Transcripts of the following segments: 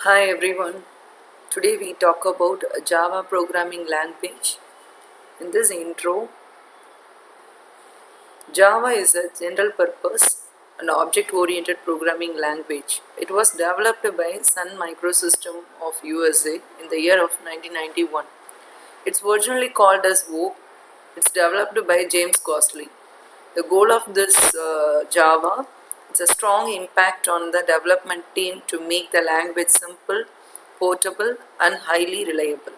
Hi everyone. Today we talk about a Java programming language. In this intro, Java is a general purpose and object oriented programming language. It was developed by Sun Microsystem of USA in the year of 1991. It's originally called as WoW. It's developed by James Gosling. The goal of this Java is a strong impact on the development team to make the language simple, portable, and highly reliable.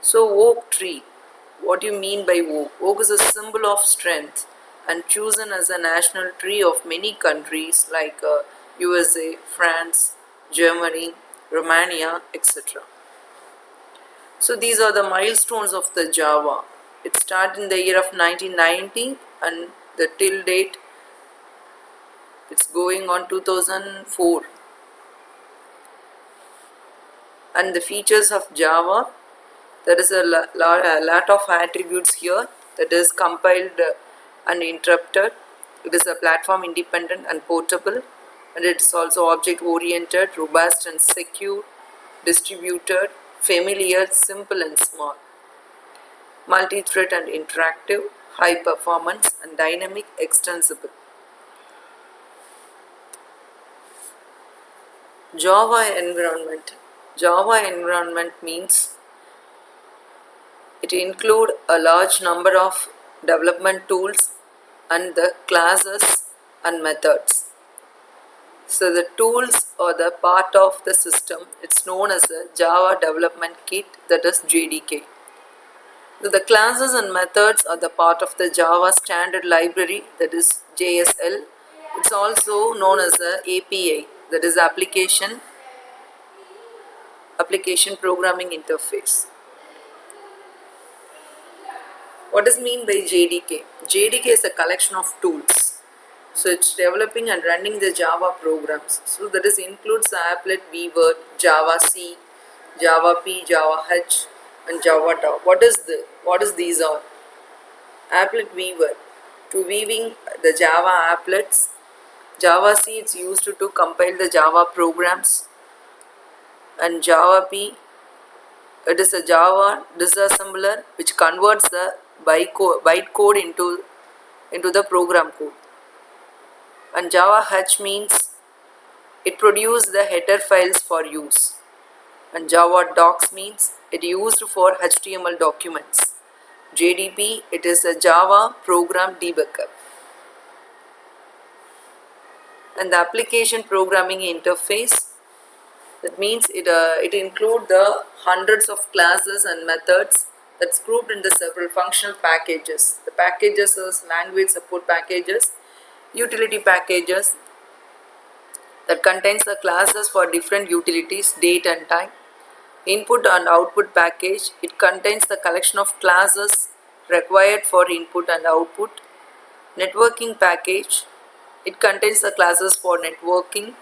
So, oak tree. What do you mean by oak? Oak is a symbol of strength and chosen as a national tree of many countries like USA, France, Germany, Romania, etc. So these are the milestones of the Java. It started in the year of 1990 and the till date it's going on 2004. And the features of Java, there is a lot of attributes here, that is compiled and interrupted. It is a platform independent and portable, and it is also object oriented, robust and secure, distributed, familiar, simple and small, multi-thread and interactive, high performance and dynamic extensible. Java environment. Java environment means it includes a large number of development tools and the classes and methods. So the tools are the part of the system. It's known as a Java Development Kit, that is JDK. So the classes and methods are the part of the Java Standard Library, that is JSL. It's also known as a API, that is Application Programming Interface. What does mean by JDK? JDK is a collection of tools. So it's developing and running the Java programs. So that is includes the applet, Weaver, Java C, Java P, Java H, and Java DAO. What is these are? Applet Weaver, to weaving the Java applets. Java C is used to compile the Java programs, and Java P, it is a Java disassembler which converts the bytecode into the program code. And Java H means it produces the header files for use. And Java Docs means it used for HTML documents. JDP, it is a Java program debugger. And the application programming interface, that means it includes the hundreds of classes and methods that's grouped into several functional packages. The packages are language support packages, utility packages that contains the classes for different utilities, date and time. Input and output package, it contains the collection of classes required for input and output. Networking package, it contains the classes for networking.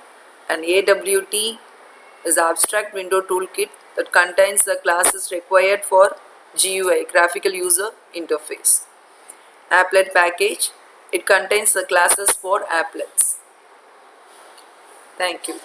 And AWT is abstract window toolkit that contains the classes required for GUI, graphical user interface. Applet package, it contains the classes for applets. Thank you.